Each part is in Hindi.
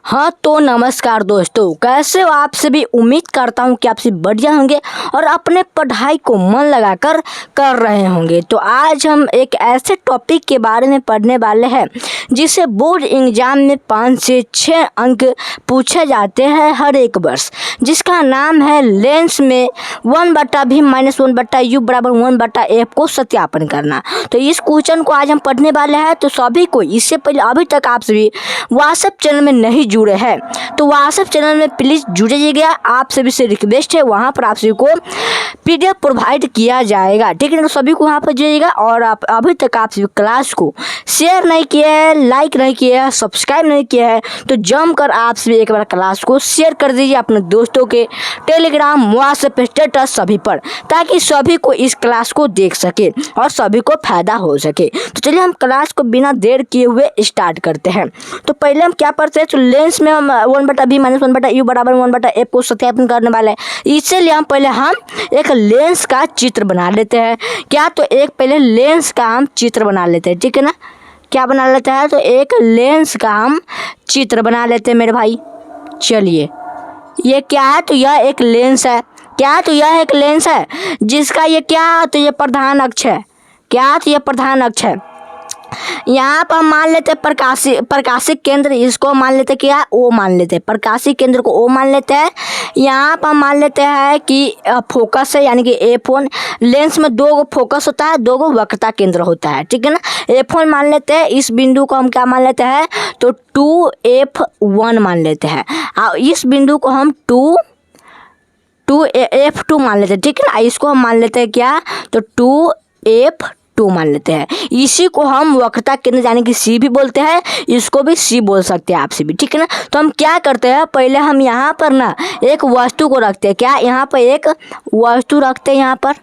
हाँ तो नमस्कार दोस्तों, कैसे हो आप सभी। उम्मीद करता हूँ कि आप सभी बढ़िया होंगे और अपने पढ़ाई को मन लगाकर कर रहे होंगे। तो आज हम एक ऐसे टॉपिक के बारे में पढ़ने वाले हैं जिसे बोर्ड एग्जाम में 5 से 6 अंक पूछे जाते हैं हर एक वर्ष, जिसका नाम है लेंस में 1/v - 1/u बराबर 1/f को सत्यापन करना। तो इस क्वेश्चन को आज हम पढ़ने वाले हैं। तो सभी को इससे पहले अभी तक आप सभी व्हाट्सएप चैनल में नहीं जुड़े हैं तो व्हाट्सएप चैनल में प्लीज़ जुड़ जाइएगा। आप सभी से रिक्वेस्ट है, वहाँ पर आप सभी को PDF प्रोवाइड किया जाएगा, ठीक है। तो सभी को वहाँ पर जुड़िएगा। और आप अभी तक आप सभी क्लास को शेयर नहीं किया है, लाइक नहीं किया है, सब्सक्राइब नहीं किया है तो जमकर आप सभी एक बार क्लास को शेयर कर दीजिए अपने दोस्तों के टेलीग्राम, व्हाट्सएप स्टेटस सभी पर, ताकि सभी को इस क्लास को देख सके और सभी को फायदा हो सके। तो चलिए हम क्लास को बिना देर किए हुए स्टार्ट करते हैं। तो पहले हम क्या पढ़ते हैं, तो लेंस में हम 1/v - 1/u बराबर 1/f को सत्यापन करने वाले हैं। इसलिए हम पहले एक लेंस का चित्र बना लेते हैं। क्या, तो एक पहले लेंस का हम चित्र बना लेते हैं, ठीक है ना। क्या बना लेते हैं, तो एक लेंस का हम चित्र बना लेते हैं मेरे भाई। चलिए, ये क्या है, तो यह एक लेंस है। क्या, तो यह एक लेंस है जिसका ये क्या, तो ये प्रधान अक्ष है। क्या, तो ये प्रधान अक्ष है। यहाँ पर मान लेते हैं प्रकाशिक केंद्र, इसको मान लेते हैं क्या, O मान लेते हैं। प्रकाशिक केंद्र को O मान लेते हैं। यहाँ पर मान लेते हैं कि फोकस है, यानी कि F1। लेंस में 2 फोकस होता है, 2 वक्रता केंद्र होता है, ठीक है ना। F1 मान लेते हैं। इस बिंदु को हम क्या मान लेते हैं, तो 2F1 मान लेते हैं। और इस बिंदु को हम 2F2 मान लेते हैं, ठीक है ना। इसको हम मान लेते हैं क्या, तो 2F2 मान लेते हैं। इसी को हम वक्रता केंद्र यानी कि C भी बोलते हैं, इसको भी C बोल सकते हैं आपसे भी, ठीक है ना। तो हम क्या करते हैं, पहले हम यहाँ पर ना एक वस्तु को रखते हैं। क्या, यहाँ पर एक वस्तु रखते हैं यहाँ पर,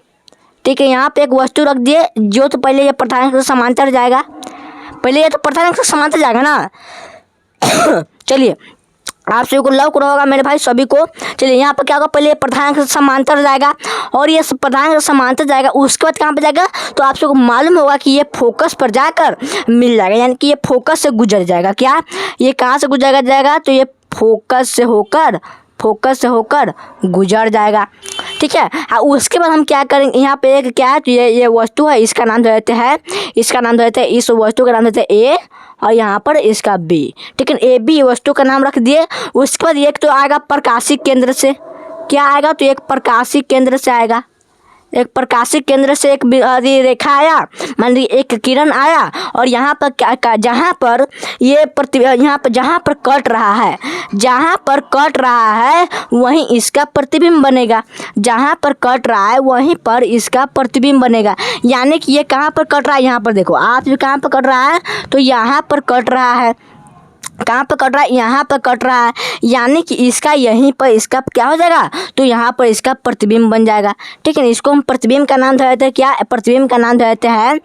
ठीक है। यहाँ पे एक वस्तु रख दिए जो, तो पहले ये प्रधान अक्ष से समांतर जाएगा। पहले ये तो प्रधान अक्ष से समांतर जाएगा ना। चलिए, आप सभी को लव करा होगा मेरे भाई सभी को। चलिए, यहाँ पर क्या होगा, पहले प्रधान अक्ष समांतर जाएगा और ये प्रधान अक्ष समांतर जाएगा। उसके बाद कहाँ पे जाएगा, तो आप सबको मालूम होगा कि ये फोकस पर जाकर मिल जाएगा, यानी कि ये फोकस से गुजर जाएगा। क्या, ये कहाँ से गुजर जाएगा, तो ये फोकस से होकर गुजर जाएगा, ठीक है। और उसके बाद हम क्या करेंगे, यहाँ पे एक क्या है, तो ये वस्तु है, इसका नाम देते हैं, इस वस्तु का नाम देते हैं A और यहाँ पर इसका B, ठीक है। AB वस्तु का नाम रख दिए। उसके बाद एक तो आएगा प्रकाशिक केंद्र से। क्या आएगा, तो एक प्रकाशिक केंद्र से आएगा। एक प्रकाशिक केंद्र से एक रेखा आया, मान लीजिए एक किरण आया और यहाँ पर जहाँ पर ये जहाँ पर कट रहा है वहीं इसका प्रतिबिंब बनेगा। जहाँ पर कट रहा है वहीं पर इसका प्रतिबिंब बनेगा। यानी कि ये कहाँ पर कट रहा है, यहाँ पर देखो आप, जो कहाँ पर कट रहा है, तो यहाँ पर कट रहा है। कहाँ पर कट रहा है, यहाँ पर कट रहा है, यानी कि इसका यहीं पर इसका क्या हो जाएगा, तो यहाँ पर इसका प्रतिबिंब बन जाएगा, ठीक है। इसको हम प्रतिबिंब का नाम देते हैं क्या, प्रतिबिंब का नाम देते हैं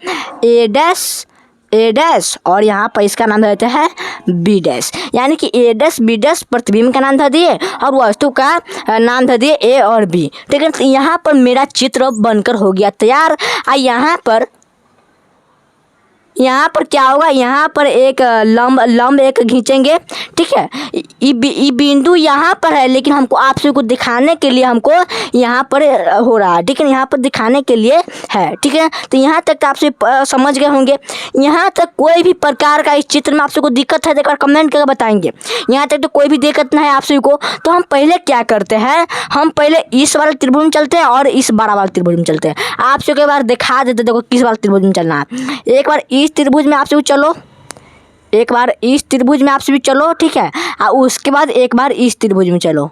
A' और यहाँ पर इसका नाम देते हैं B', यानी कि A' B' प्रतिबिंब का नाम दे दिए और वस्तु का नाम दे दिए A और B, ठीक है। तो यहाँ पर मेरा चित्र बनकर हो गया तैयार। यहाँ पर क्या होगा, यहाँ पर एक लंब एक खींचेंगे, ठीक है। ये बिंदु यहाँ पर है, लेकिन हमको आप सभी को दिखाने के लिए हमको यहाँ पर हो रहा है, ठीक है। यहाँ पर दिखाने के लिए है, ठीक है। तो यहाँ तक आप सभी समझ गए होंगे। यहाँ तक कोई भी प्रकार का इस चित्र में आप सबको दिक्कत है, देखकर कमेंट करके बताएंगे। यहाँ तक तो कोई भी दिक्कत नहीं है आप सभी को। तो हम पहले क्या करते हैं, हम पहले इस वाले त्रिभुज में चलते हैं और इस बड़ा वाले त्रिभुज में चलते हैं। आप सभी को एक बार दिखा देते, देखो किस वाले त्रिभुज में चलना है। एक बार इस त्रिभुज में आप सभी चलो, एक बार इस त्रिभुज में आप सभी चलो, ठीक है। और उसके बाद एक बार इस त्रिभुज में चलो।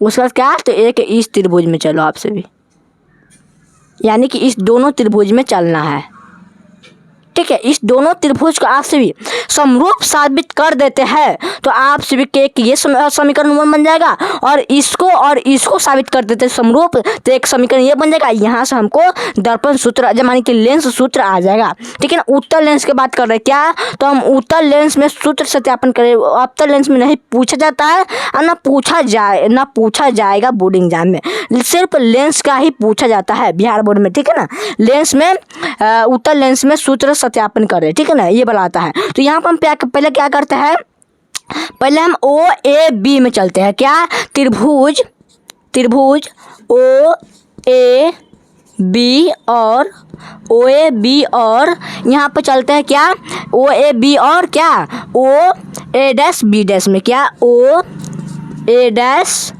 उसके बाद क्या, तो एक इस त्रिभुज में चलो आप सभी, यानी कि इस दोनों त्रिभुज में चलना है, ठीक है। इस दोनों त्रिभुज को आप सभी समरूप साबित कर देते हैं तो आप सभी के ये समीकरण 1 बन जाएगा और इसको साबित कर देते हैं समरूप, तो एक समीकरण ये बन जाएगा। यहाँ से हमको दर्पण सूत्र यानी कि लेंस सूत्र आ जाएगा, ठीक है ना। उत्तल लेंस की बात कर रहे हैं क्या, तो हम उत्तल लेंस में सूत्र सत्यापन करें। अवतल लेंस में नहीं पूछा जाता है और ना पूछा जाएगा बोर्ड एग्जाम में, सिर्फ लेंस का ही पूछा जाता है बिहार बोर्ड में, ठीक है ना। लेंस में उत्तल लेंस में सूत्र सत्यापन करें, ठीक है ना, ये बताता है। तो यहाँ पर हम पहले क्या करते हैं, पहले हम ओ ए बी में चलते हैं। क्या? त्रिभुज ओ ए बी और ओ ए बी और यहाँ पर चलते हैं क्या? ओ ए बी और क्या? O A dash B dash में। क्या? O A dash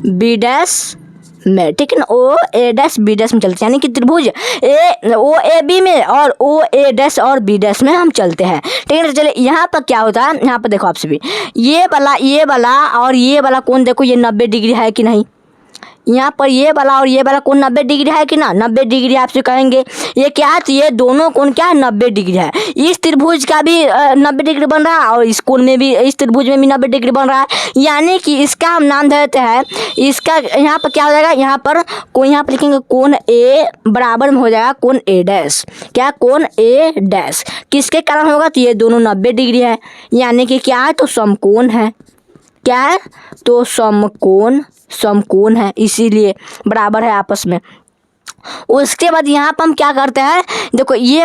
B dash में, ठीक है ना। ओ ए डैश बी डैश में चलते हैं, यानी कि त्रिभुज ओ ए बी में और ओ ए डैश और बी डैश में हम चलते हैं, ठीक है ना। चलिए यहाँ पर क्या होता है, यहाँ पर देखो आपसे भी ये वाला और ये वाला कोण देखो, ये 90 डिग्री है कि नहीं। यहाँ पर ये वाला और ये वाला कोण 90 डिग्री है कि ना, 90 डिग्री आपसे कहेंगे। ये क्या है? तो ये दोनों कोण क्या है? 90 डिग्री है। इस त्रिभुज का भी 90 डिग्री बन रहा है और इस कोण में भी, इस त्रिभुज में भी 90 डिग्री बन रहा है। यानी कि इसका हम नाम देते हैं, इसका यहाँ पर क्या हो जाएगा? यहाँ पर लिखेंगे कोण ए बराबर में हो जाएगा कोण ए डैश। क्या? कोण ए डैश किसके कारण होगा? तो ये दोनों 90 डिग्री है, यानी कि क्या है? तो समकोण है। क्या है? तो समकोण है, इसीलिए बराबर है आपस में। उसके बाद यहाँ पर हम क्या करते हैं, देखो ये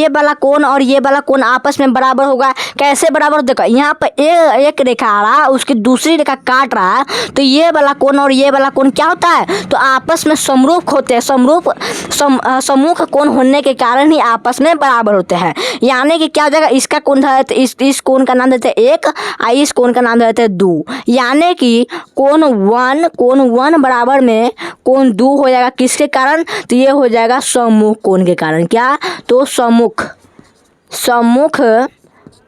वाला कोण और ये वाला कोण आपस में बराबर होगा। कैसे बराबर? देखो यहाँ पर एक रेखा आ रहा है, उसकी दूसरी रेखा काट रहा है, तो ये वाला कोण और ये वाला कोण क्या होता है? तो आपस में समरूप होते हैं। समूह कोण होने के कारण ही आपस में बराबर होते हैं। यानी कि क्या हो जाएगा? इसका कोण है तो इस कोण का नाम देते हैं 1 और इस कोण का नाम देते हैं 2। यानी कि कोण 1 बराबर में कोण 2 हो जाएगा। किसके कारण? तो ये हो जाएगा सम्मुख कोण के कारण। क्या? तो सम्मुख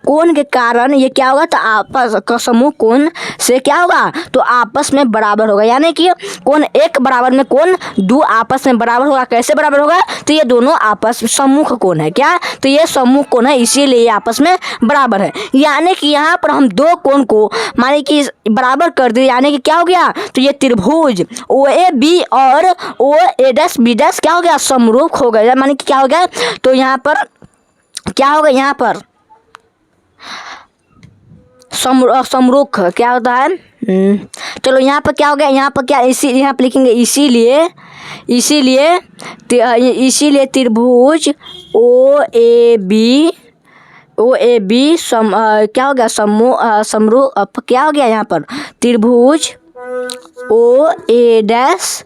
कोण के कारण ये क्या होगा? तो आपस का सम्मुख कोण से क्या होगा? तो आपस में बराबर होगा। यानी कि कोण 1 बराबर में कोण 2 आपस में बराबर होगा। कैसे बराबर होगा? तो ये दोनों आपस में सम्मुख कोण है। क्या? तो ये सम्मुख कोण है, इसीलिए ये आपस में बराबर है। यानी कि यहाँ पर हम दो कोण को माने कि बराबर कर दिए, यानी कि क्या हो गया? तो ये त्रिभुज ओ ए बी और ओ ए डैश बी डैश क्या हो गया? समरूप हो गया। माने कि क्या हो गया? तो यहाँ पर क्या होगा? यहाँ पर समरूप क्या होता है? चलो यहाँ पर क्या हो गया? यहाँ पर क्या यहाँ पर लिखेंगे इसीलिए त्रिभुज ओ ए बी क्या हो गया? समरूप क्या हो गया? यहाँ पर त्रिभुज ओ ए डैश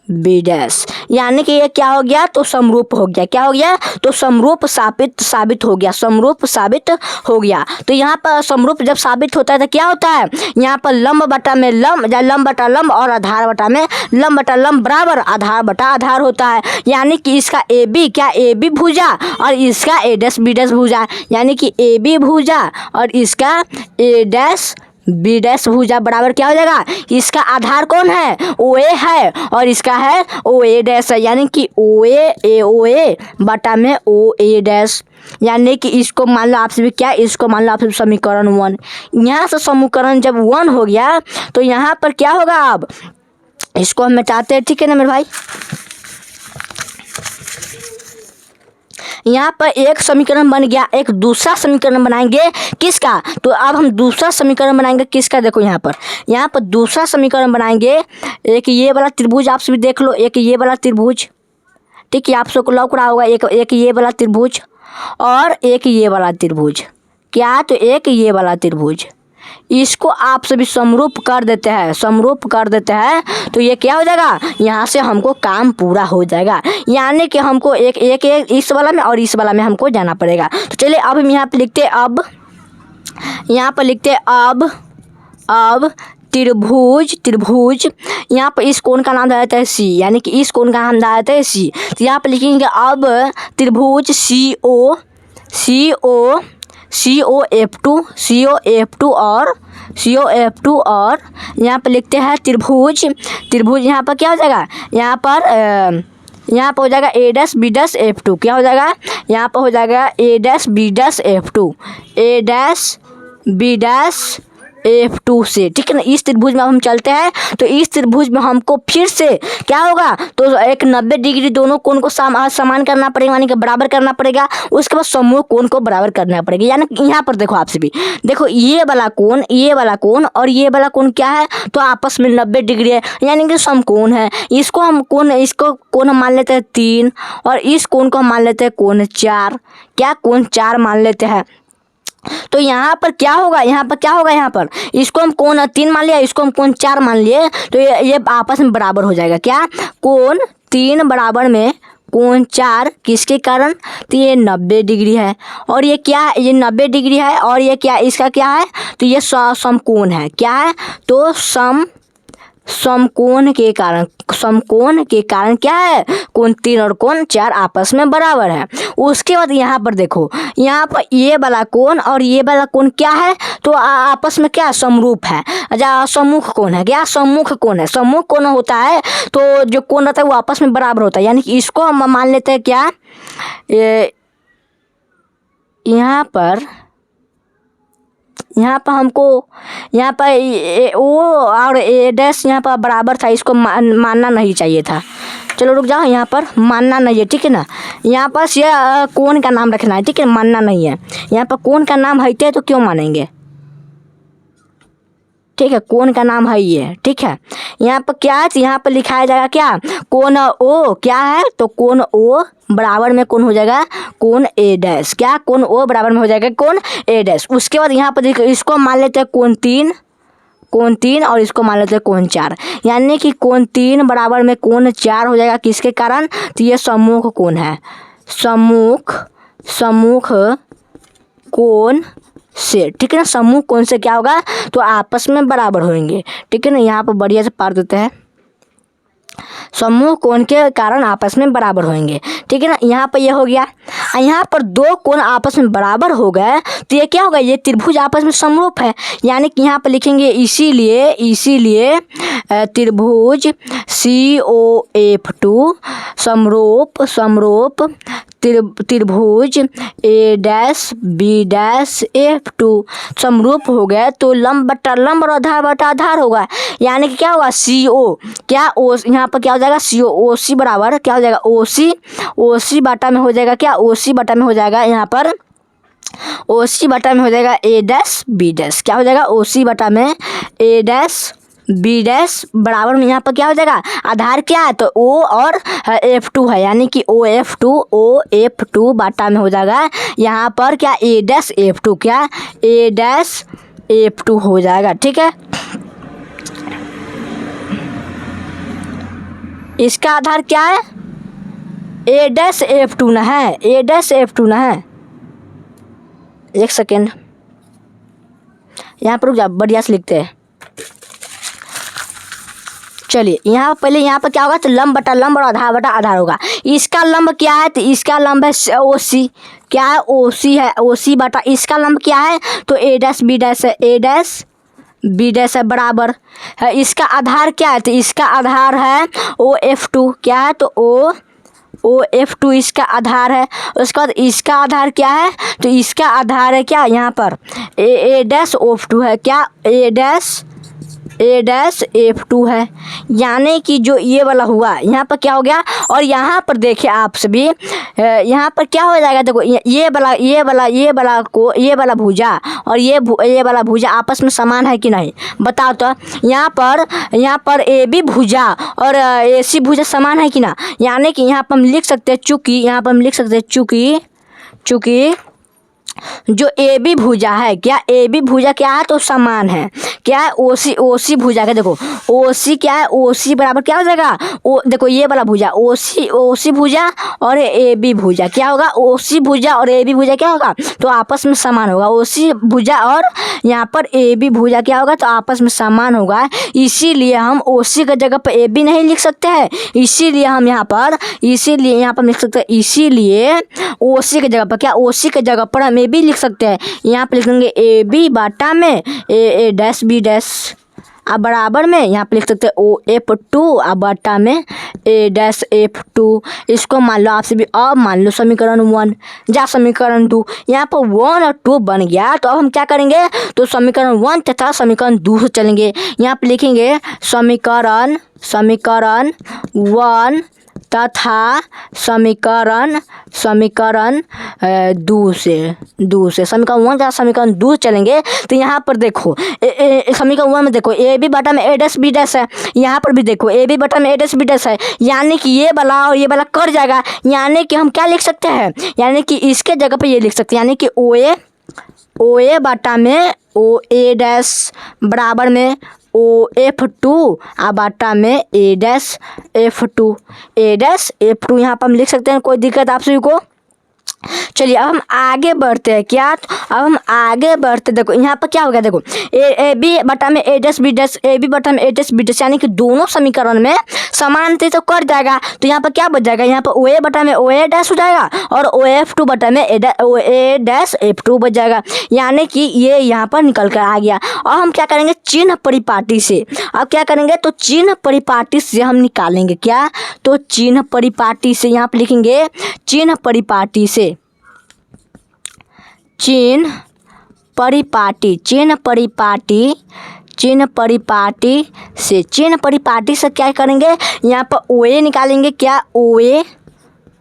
बी डैश, यानी कि ये क्या हो गया? तो समरूप हो गया। क्या हो गया? तो समरूप साबित हो गया। समरूप साबित हो गया। तो यहाँ पर समरूप जब साबित होता है तो क्या होता है? यहाँ पर लंब बटा में लंब या लंब बटा लंब और आधार बटा में लंब बटा लंब बराबर आधार बटा आधार होता है। यानी कि इसका ए बी क्या? ए बी भुजा और इसका ए डैश बी डैश भुजा, यानी कि ए बी भुजा और इसका ए डैश बी डैश भुजा बराबर क्या हो जाएगा? इसका आधार कौन है? ओ ए है और इसका है ओ ए डैश, यानी कि ओ ए बटा में ओ ए डैश। यानी कि इसको मान लो आपसे भी क्या? इसको मान लो आपसे समीकरण 1। यहाँ से समीकरण जब 1 हो गया तो यहाँ पर क्या होगा? अब इसको हम मिटाते हैं, ठीक है ना मेरे भाई। यहाँ पर एक समीकरण बन गया, एक दूसरा समीकरण बनाएंगे किसका? तो अब हम दूसरा समीकरण बनाएंगे किसका? देखो यहाँ पर दूसरा समीकरण बनाएंगे। एक ये वाला त्रिभुज आप सभी देख लो, एक ये वाला त्रिभुज, ठीक है, आप सबको लौक रहा होगा। एक ये वाला त्रिभुज और एक ये वाला त्रिभुज। क्या? तो एक ये वाला त्रिभुज, इसको आप सभी समरूप कर देते हैं तो ये क्या हो जाएगा? यहाँ से हमको काम पूरा हो जाएगा। यानी कि हमको एक इस वाला में और इस वाला में हमको जाना पड़ेगा। तो चलिए अब हम यहाँ पे लिखते अब त्रिभुज यहाँ पर इस कोण का नाम देता है सी, यानी कि इस कोण का नाम देता है सी। तो यहाँ पर लिखेंगे अब त्रिभुज CO F2 और यहाँ पर लिखते हैं त्रिभुज यहाँ पर क्या हो जाएगा? यहाँ पर हो जाएगा ए डैश बी डैश F2। क्या हो जाएगा? यहाँ पर हो जाएगा ए डैश बी डैश F2 से, ठीक है ना। इस त्रिभुज में हम चलते हैं तो इस त्रिभुज में हमको फिर से क्या होगा? तो एक 90 डिग्री दोनों कोण को समान करना पड़ेगा, यानी कि बराबर करना पड़ेगा। उसके बाद समूह कोण को बराबर करना पड़ेगा। यानी यहाँ पर देखो आपसे भी देखो ये वाला कोण और ये वाला कोण क्या है? तो आपस में 90 डिग्री है, यानी कि समकोण है। इसको कोण हम मान लेते हैं 3 और इस कोण को हम मान लेते हैं कोण 4। क्या? कोण 4 मान लेते हैं। तो यहाँ पर क्या होगा, यहाँ पर इसको हम कोण 3 मान लिया, इसको हम कोण 4 मान लिए, तो ये आपस में बराबर हो जाएगा। क्या, कोण 3 बराबर में कोण 4 किसके कारण, तो ये 90 डिग्री है, और ये क्या है, ये 90 डिग्री है, और ये क्या, इसका क्या है, तो ये समकोण है। क्या है, तो समकोण के कारण क्या है, कोण 3 और कोण 4 आपस में बराबर है। उसके बाद यहाँ पर देखो, यहाँ पर ये वाला कोण और ये वाला कोण क्या है, तो आपस में क्या समरूप है, अच्छा सम्मुख कोण है। क्या, सम्मुख कोण है, सम्मुख कोण होता है तो जो कोण रहता है वो आपस में बराबर होता है। यानी कि इसको हम मान लेते हैं क्या, यहाँ पर हमको यहाँ पर ओ और ए डैश यहाँ पर बराबर था, इसको मानना नहीं चाहिए था। चलो रुक जाओ, यहाँ पर मानना नहीं है, ठीक है ना। यहाँ पर ये कोण का नाम रखना है, ठीक है, मानना नहीं है। यहाँ पर कोण का नाम है तो क्यों मानेंगे, ठीक है, कोण का नाम है ये, ठीक है। यहाँ पर क्या है, यहाँ पर लिखाया जाएगा क्या, कोण ओ क्या है, तो कोण ओ बराबर में कौन हो जाएगा, कोण ए डैश। क्या, कोण ओ बराबर में हो जाएगा कोण ए डैश। उसके बाद यहाँ पर देखो, इसको मान लेते हैं कोण 3 और इसको मान लेते हैं कोण 4, यानी कि कोण 3 बराबर में कोण 4 हो जाएगा किसके कारण, तो ये सम्मुख कोण है, सम्मुख कोण से, ठीक है ना। सम्मुख कोण से क्या होगा, तो आपस में बराबर होंगे, ठीक है ना। यहाँ पर बढ़िया से पार देते हैं, सम्मुख कोण के कारण आपस में बराबर होंगे, ठीक है ना। यहाँ पर ये हो गया। यहाँ पर दो कोण आपस में बराबर हो गए तो ये क्या होगा, ये त्रिभुज आपस में समरूप है। यानी कि यहाँ पर लिखेंगे इसीलिए त्रिभुज COF2 समरूप त्रिभुज A'-B'-F2 समरूप हो गए तो लंब बटा लंब और आधार बटा आधार होगा। यानी कि क्या होगा, CO क्या ओ, यहाँ पर क्या हो जाएगा, OC बराबर क्या हो जाएगा, OC बटा में हो जाएगा क्या, OC बटा में हो जाएगा, यहाँ पर OC बटा में हो जाएगा A'-B' क्या हो जाएगा, OC बटा में A'-B' बराबर में यहाँ पर क्या हो जाएगा, आधार क्या है, तो O और F2 है, यानी कि OF2 बाटा में हो जाएगा यहाँ पर क्या, A'-F2 क्या, A'-F2 हो जाएगा, ठीक है। इसका आधार क्या है, A'-F2 ना है, A'-F2 ना है। एक सेकेंड, यहाँ पर रुक जा, बढ़िया से लिखते हैं। चलिए यहाँ पहले यहाँ पर क्या होगा, तो लंब बटा लंब और आधार बटा आधार होगा। इसका लंब क्या है, तो इसका लंब है OC, क्या है, OC है, OC बटा इसका लंब क्या है, तो A'-B' है, A'-B' है बराबर है। इसका आधार क्या है, तो इसका आधार है OF2 क्या है, तो OF2 इसका आधार है। उसके बाद इसका आधार क्या है, तो इसका आधार है क्या, यहाँ पर A'-OF2 है, क्या A'-F2 है। यानी कि जो ये वाला हुआ यहाँ पर क्या हो गया, और यहाँ पर देखिए आप सभी, यहाँ पर क्या हो जाएगा, देखो ये वाला भुजा और ये वाला भुजा आपस में समान है कि नहीं, बताओ तो। यहाँ पर AB भुजा और AC भुजा समान है कि ना। यानी कि यहाँ पर हम लिख सकते हैं चूँकि जो AB भुजा है, क्या AB भुजा क्या है, तो समान है, क्या है, OC भुजा का। देखो OC क्या है, OC बराबर क्या हो जाएगा, देखो ये वाला भुजा OC भुजा और AB भुजा क्या होगा, OC भुजा और AB भुजा क्या होगा, तो आपस में समान होगा। OC भुजा और यहाँ पर AB भुजा क्या होगा, तो आपस में समान होगा। इसीलिए हम OC की जगह पर AB नहीं लिख सकते हैं, इसीलिए हम यहाँ पर लिख सकते हैं, इसीलिए OC की जगह पर क्या, OC की जगह पर हम AB लिख सकते हैं। यहाँ पर लिख देंगे AB बाटा में A'-B' अब बराबर में यहाँ पे लिख सकते हैं OF2 अब बाटा में A'-F2। इसको मान लो आपसे भी, अब मान लो समीकरण 1 या समीकरण 2, यहाँ पर 1 और 2 बन गया। तो अब हम क्या करेंगे, तो समीकरण 1 तथा समीकरण 2 से चलेंगे। यहाँ पे लिखेंगे समीकरण 1 तथा समीकरण 2 से समीकरण 1 तथा समीकरण 2 चलेंगे। तो यहाँ पर देखो समीकरण 1 में देखो AB बटा में A'-B' है, यहाँ पर भी देखो AB बटा में A'-B' है, यानी कि ये वाला और ये वाला कट जाएगा। यानी कि हम क्या लिख सकते हैं, यानी कि इसके जगह पे ये लिख सकते हैं, यानी कि ओ ए बटा में ओ ए डैश बराबर में ओ एफ टू आ बटा में A dash F to, A dash F to यहाँ पर हम लिख सकते हैं, कोई दिक्कत आप सभी को। चलिए अब हम आगे बढ़ते हैं क्या, अब हम आगे बढ़ते, देखो यहाँ पर क्या हो गया, देखो ए बी बटा में A dash B dash, A B बटा में ए डैश बी डैश, यानी कि दोनों समीकरण में समान थे तो कर जाएगा। तो यहाँ पर क्या बच जाएगा, यहाँ पर ओ ए बटा में ओ ए डैश हो जाएगा और ओ एफ टू बटा में ओ ए डैश एफ टू बच जाएगा, यानी कि ये यहाँ पर निकल कर आ गया। और हम क्या करेंगे, चिन्ह परिपाटी से, अब क्या करेंगे तो चिन्ह परिपाटी से हम निकालेंगे क्या, तो चिन्ह परिपाटी से यहाँ पर लिखेंगे चिन्ह परिपाटी से, चिन्ह परिपाटी, चिन्ह परिपाटी, चिन्ह परिपाटी से, चिन्ह परिपाटी से क्या करेंगे, यहाँ पर ओ ए निकालेंगे क्या, ओ ए,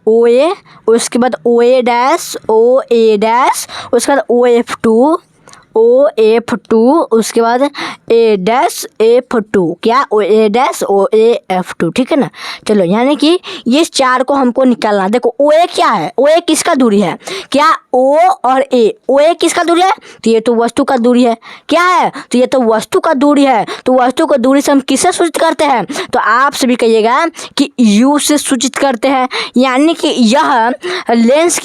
ओ ए, उसके बाद ओ A dash, O A dash, उसके बाद O F two, O F two, उसके बाद ए डैश एफ टू, क्या O A dash O A F two, ठीक है ना। चलो यानी कि ये चार को हमको निकालना। देखो ओ ए क्या है, ओ ए किसका दूरी है, क्या ओ और ए, ओ ए किसका दूरी है, तो ये तो वस्तु का दूरी है, क्या है, तो ये तो वस्तु का दूरी है। तो वस्तु का दूरी से हम किससे सूचित करते हैं, तो आप सभी कहिएगा कि यू से सूचित करते हैं, यानी कि यह लेंस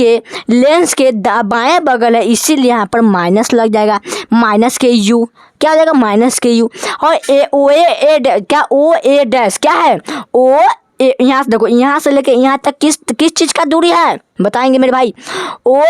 के बाएं बगल है, इसीलिए यहाँ पर माइनस लग जाएगा, माइनस के यू, क्या हो जाएगा माइनस के यू। और ए ओ ए क्या ओ ए डैश क्या है, ओ यहाँ से देखो, यहाँ से लेके यहाँ तक किस चीज़ का दूरी है बताएंगे मेरे भाई, ओ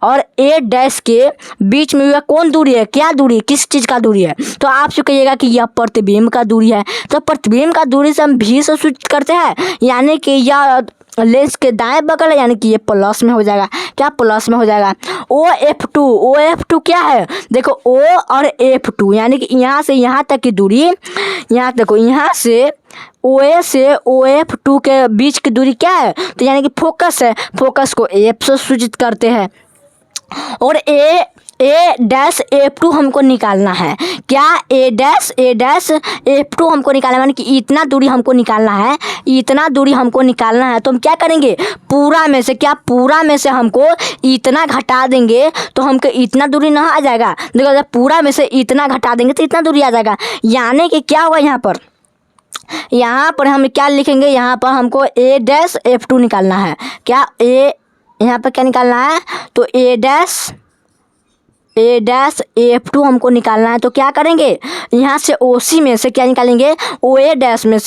और ए डैश के बीच में कौन दूरी है, क्या दूरी है, किस चीज़ का दूरी है, तो आप जो कहिएगा कि यह प्रतिबिंब का दूरी है। तो प्रतिबिंब का दूरी से हम भी से सूचित करते हैं, यानी कि यह लेंस के दाएं बगल है, यानी कि ये प्लस में हो जाएगा, क्या प्लस में हो जाएगा। ओ एफ टू क्या है, देखो ओ और एफ टू, यानी कि यहाँ से यहाँ तक की दूरी, यहाँ देखो यहाँ से ओ ए से ओ एफ टू के बीच की दूरी क्या है, तो यानी कि फोकस है, फोकस को एफ से सूचित करते हैं। और ए डैश एफ टू हमको निकालना है, क्या ए डैश एफ टू हमको निकालना है, यानी कि इतना दूरी हमको निकालना है, इतना दूरी हमको निकालना है। तो हम क्या करेंगे, पूरा में से, क्या पूरा में से हमको इतना घटा देंगे तो हमको इतना दूरी ना आ जाएगा, देखो जब पूरा में से इतना घटा देंगे तो इतना दूरी आ जाएगा, यानी कि क्या हुआ यहाँ पर हम क्या लिखेंगे, यहाँ पर हमको ए डैश एफ टू निकालना है, क्या ए यहाँ पर क्या निकालना है, तो ए डैश एफ टू हमको निकालना है। तो क्या करेंगे, यहाँ से ओ सी में से क्या निकालेंगे, ओ ए डैश में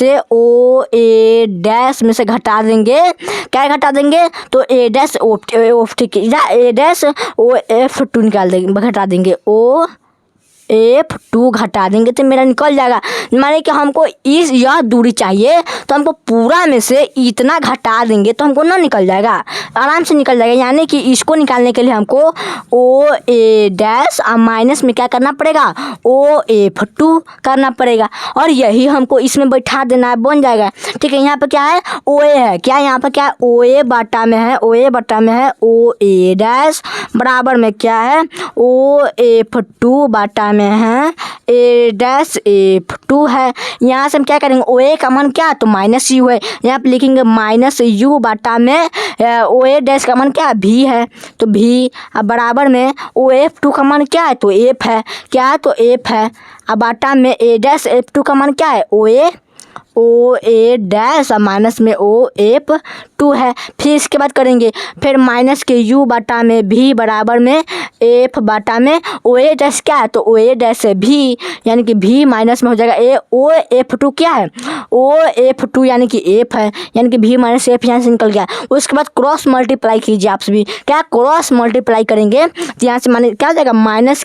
से घटा देंगे, क्या घटा देंगे, तो ए dash A dash O F to निकाल देंगे, घटा देंगे ओ एफ टू घटा देंगे तो मेरा निकल जाएगा। माने कि हमको यह दूरी चाहिए तो हमको पूरा में से इतना घटा देंगे तो हमको ना निकल जाएगा, आराम से निकल जाएगा। यानी कि इसको निकालने के लिए हमको ओ ए डैश और माइनस में क्या करना पड़ेगा, ओ एफ टू करना पड़ेगा, और यही हमको इसमें बैठा देना है, बन जाएगा। ठीक है, यहाँ पर क्या है, ओ ए है, क्या यहाँ पर क्या है, ओ ए बटा में है, ओ ए डैश बराबर में क्या है, ओ एफ टू बटा में है ए डैश एफ टू है। यहाँ से हम क्या करेंगे, ओ ए का मान क्या है, तो माइनस यू है, यहाँ पे लिखेंगे माइनस यू बटा में ओ ए डैश का मान क्या है, भी है, तो भी अब बराबर में ओ एफ टू का मान क्या है, तो एफ है, क्या है, तो एफ है, अब बटा में ए डैश एफ टू का मान क्या है, ओ ए डैश और माइनस में ओ एफ टू है। फिर इसके बाद करेंगे, फिर माइनस के यू बटा में भी बराबर में एफ बटा में ओ ए डैश क्या है, तो ओ ए डैश है भी, यानी कि भी माइनस में हो जाएगा ए ओ एफ टू क्या है, ओ एफ टू यानी कि एफ है, यानी कि भी माइनस एफ यहाँ से निकल गया। उसके बाद क्रॉस मल्टीप्लाई कीजिए आप सभी, क्या क्रॉस मल्टीप्लाई करेंगे तो यहाँ से माने क्या हो जाएगा, माइनस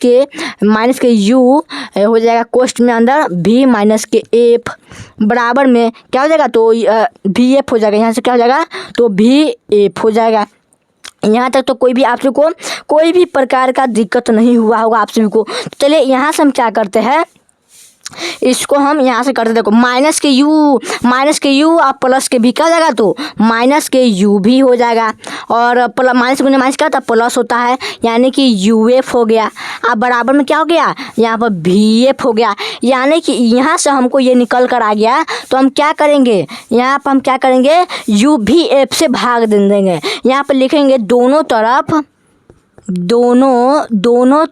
के यू हो जाएगा कोष्ठ में अंदर भी माइनस के एफ बराबर में क्या हो जाएगा, तो भी एफ हो जाएगा, यहाँ से क्या हो जाएगा, तो भी एफ हो जाएगा। यहाँ तक तो कोई भी आप सभी को कोई भी प्रकार का दिक्कत नहीं हुआ होगा आप सभी को। चलिए यहाँ से हम क्या करते हैं, इसको हम यहाँ से करते, देखो माइनस के यू और प्लस के भी क्या हो जाएगा, तो माइनस के यू भी हो जाएगा, और माइनस गुने माइनस क्या होता है, प्लस होता है, यानी कि यू एफ हो गया। अब बराबर में क्या हो गया, यहाँ पर भी एफ हो गया, यानी कि यहाँ से हमको ये निकल कर आ गया। तो हम क्या करेंगे, यहाँ पर हम क्या करेंगे, यू भी एफ से भाग दे देंगे, यहाँ पर लिखेंगे दोनों तरफ दोनों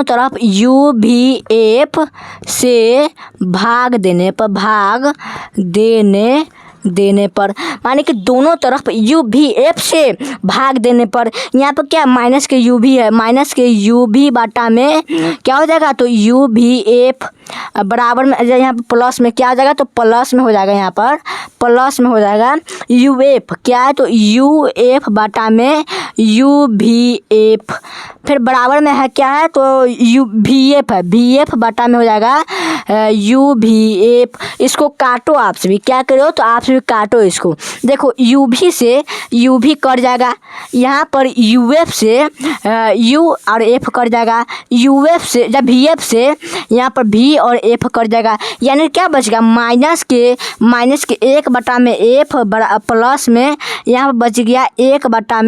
तरफ यू भी एफ से भाग देने पर माने कि दोनों तरफ यू भी एफ से भाग देने पर यहाँ पर क्या माइनस के यू भी है, माइनस के यू भी बाटा में क्या हो जाएगा, तो यू भी एफ बराबर में यहाँ पर प्लस में क्या हो जाएगा, तो प्लस में हो जाएगा, यहाँ पर प्लस में हो जाएगा यू एफ क्या है, तो यू एफ बाटा में यू भी एफ, फिर बराबर में है क्या है, तो यू भी एफ है, भी एफ बाटा में हो जाएगा यू भी एफ। इसको काटो आपसे भी, क्या करो तो आपसे भी काटो इसको। देखो यू भी से यू भी कट जाएगा, यहाँ पर यू एफ से यू और एफ कट जाएगा, यू एफ से जब भी एफ से यहाँ पर भी और एफ कट जाएगा, यानी क्या बचेगा माइनस के एक बटा में एफ प्लस में यहाँ पर बच गया एक बटा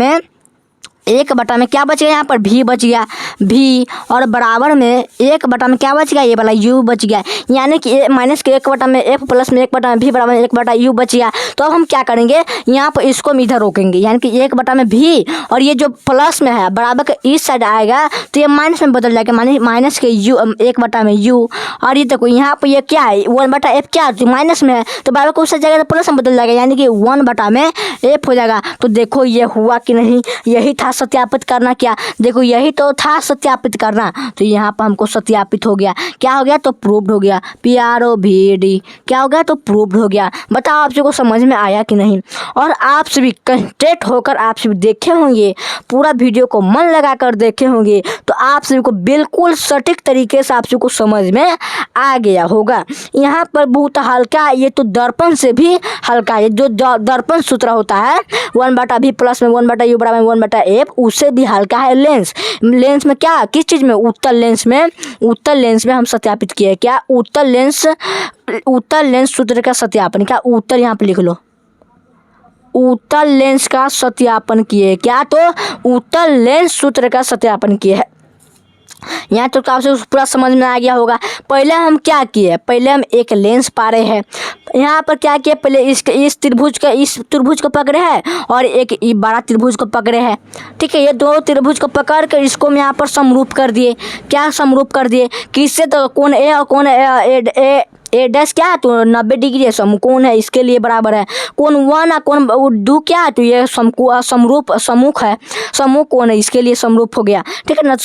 में क्या बच गया, यहाँ पर भी बच गया भी, और बराबर में एक बटा में क्या बच गया, ये वाला यू बच गया, यानी कि माइनस के एक बटा में एफ प्लस में एक बटा में भी बराबर में एक बटा यू बच गया। तो अब हम क्या करेंगे, यहाँ पर इसको हम इधर रोकेंगे, यानी कि एक बटा में भी और ये जो प्लस में है बराबर के इस साइड आएगा तो ये माइनस में बदल जाएगा, माइनस के यू एक बटा में यू, और ये देखो यहाँ पर ये क्या है 1 बटा एफ क्या है माइनस में है तो बराबर को उस साइड जाएगा तो प्लस में बदल जाएगा, यानी कि 1 बटा में एफ हो जाएगा। तो देखो ये हुआ कि नहीं, यही था सत्यापित करना, क्या देखो यही तो था सत्यापित करना, तो यहाँ पर हमको सत्यापित हो गया, क्या हो गया, तो प्रूव्ड हो गया, PROVED क्या हो गया, तो प्रूव्ड हो गया। बताओ आप सबको समझ में आया कि नहीं। और आप सभी कंसंट्रेट होकर आप सभी देखे होंगे, पूरा वीडियो को मन लगा कर देखे होंगे, तो आप सभी को बिल्कुल सटीक तरीके से आप सभी को समझ में आ गया होगा। यहाँ पर बहुत हल्का, ये तो दर्पण से भी हल्का है, जो दर्पण सूत्र होता है 1 बटा भी प्लस में 1 बटा यू बराबर 1 बटा एफ, उससे भी हल्का है लेंस में क्या, किस चीज़ में, उत्तल लेंस में हम सत्यापित किए, क्या उत्तल लेंस सूत्र का सत्यापन, क्या उत्तर यहाँ पे लिख लो, उत्तल लेंस का सत्यापन किए, क्या तो उत्तल लेंस सूत्र का सत्यापन किए है। यहाँ तो आपसे पूरा समझ में आ गया होगा। पहले हम क्या किए, पहले हम एक लेंस पा रहे हैं, यहाँ पर क्या किया, पहले इस त्रिभुज को पकड़े हैं और एक बड़ा त्रिभुज को पकड़े हैं, ठीक है। ये दो त्रिभुज को पकड़ कर इसको हम यहाँ पर समरूप कर दिए, क्या समरूप कर दिए, किससे, तो कोण ए और कोण ए डैश क्या है, तो 90 डिग्री है, समकोण है, इसके लिए बराबर है। कोण 1 और कोण 2 क्या है, तो ये समूह है, समूह कोण है, इसके लिए समरूप हो गया, ठीक है ना।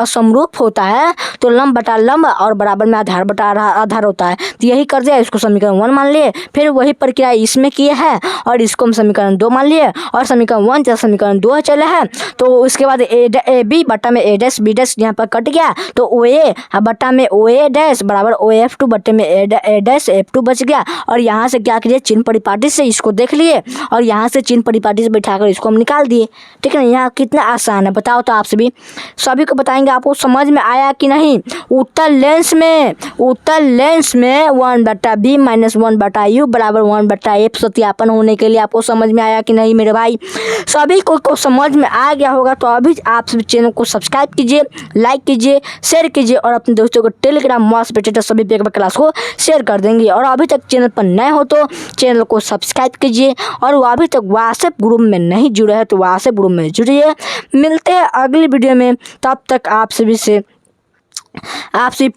समरूप होता है तो लंब बटा लंब और बराबर में आधार बटा आधार होता है, तो यही कर दिया, इसको समीकरण 1 मान लिए, फिर वही प्रक्रिया इसमें किए हैं और इसको हम समीकरण 2 मान लिए, और समीकरण 1 से समीकरण 2 चले हैं, तो उसके बाद ए बी बटा में ए डैश बी डैश यहाँ पर कट गया, तो ओ ए बटा में ओ ए डैश बराबर ओ एफ 2 बटे में ए डैश F2 बच गया। और यहाँ से क्या करिए, चिन्ह परिपाटी से इसको देख लिए और यहाँ से चिन्ह परिपाटी से बैठाकर इसको हम निकाल दिए, ठीक है ना। यहाँ कितना आसान है बताओ, तो आप सभी को बताएंगे, आपको समझ में आया कि नहीं। उत्तल लेंस में 1 बटा बी माइनस 1 बटा यू बराबर 1 बटा एफ सत्यापन होने के लिए आपको समझ में आया कि नहीं मेरे भाई। सभी को समझ में आ गया होगा, तो अभी आप सभी चैनल को सब्सक्राइब कीजिए, लाइक कीजिए, शेयर कीजिए और अपने दोस्तों को टेलीग्राम व्हाट्सएप सभी पे क्लास को शेयर कर देंगे। और अभी तक चैनल पर नए हो तो चैनल को सब्सक्राइब कीजिए, और वो अभी तक व्हाट्सएप ग्रुप में नहीं जुड़े हैं तो व्हाट्सएप ग्रुप में जुड़िए। मिलते हैं अगली वीडियो में, तब तक आप सभी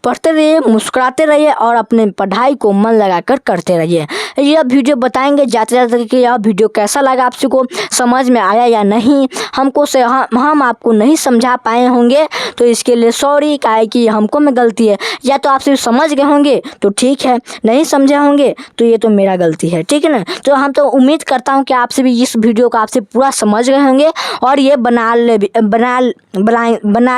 पढ़ते रहिए, मुस्कुराते रहिए और अपने पढ़ाई को मन लगाकर करते रहिए। यह वीडियो बताएंगे जाते जाते कि यह वीडियो कैसा लगा, आप सभी को समझ में आया या नहीं। हम आपको नहीं समझा पाए होंगे तो इसके लिए सॉरी, काहे कि हमको में गलती है, या तो आप सभी समझ गए होंगे तो ठीक है, नहीं समझे होंगे तो ये तो मेरा गलती है, ठीक है ना। तो हम तो उम्मीद करता हूँ कि आप सभी इस वीडियो को आपसे पूरा समझ गए होंगे और ये बना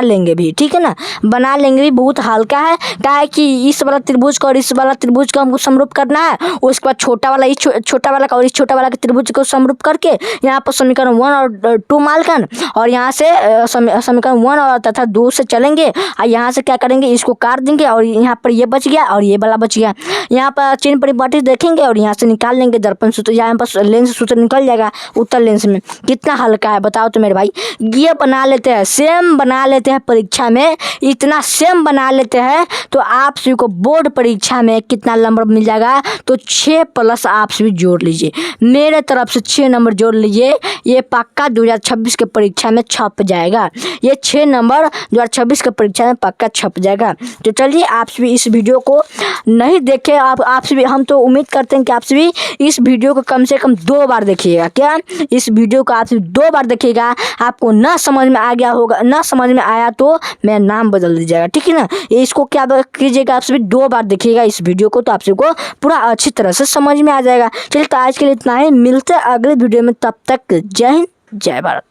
लेंगे भी, ठीक है ना। बना लेंगे भी, बहुत हल्का है, क्या है कि इस वाला त्रिभुज का और इस वाला त्रिभुज का हमको समरूप करना है, उसके बाद छोटा वाला इस छोटा वाला का और इस छोटा वाला के त्रिभुज को समरूप करके यहाँ पर समीकरण 1 और 2 मालकन, और यहाँ से समीकरण 1 और तथा 2 से चलेंगे और यहाँ से क्या करेंगे, इसको काट देंगे और यहाँ पर ये बच गया और ये वाला बच गया। यहाँ पर चिन्ह परिपाटी देखेंगे और यहाँ से निकाल लेंगे दर्पण सूत्र, यहाँ पर लेंस सूत्र निकल जाएगा उत्तल लेंस में। कितना हल्का है बताओ तो मेरे भाई। ये बना लेते हैं, सेम बना लेते हैं, परीक्षा में इतना सेम नियम बना लेते हैं तो आप सभी को बोर्ड परीक्षा में कितना नंबर मिल जाएगा, तो 6 प्लस आप सभी जोड़ लीजिए, मेरे तरफ से 6 नंबर जोड़ लीजिए। ये पक्का 2026 के परीक्षा में छप जाएगा, ये 6 नंबर 2026 के परीक्षा में पक्का छप जाएगा। तो चलिए आप सभी इस वीडियो को नहीं देखे, आप सभी, हम तो उम्मीद करते हैं कि आप सभी इस वीडियो को कम से कम 2 बार देखिएगा। क्या इस वीडियो को आप सभी 2 बार देखिएगा, आपको ना समझ में आ गया होगा, ना समझ में आया तो मेरा नाम बदल दीजिएगा, ठीक है ना। इसको क्या कीजिएगा, आप सभी 2 बार देखिएगा इस वीडियो को, तो आप सबको पूरा अच्छी तरह से समझ में आ जाएगा। चलिए तो आज के लिए इतना ही, मिलते हैं अगले वीडियो में, तब तक जय हिंद जय भारत।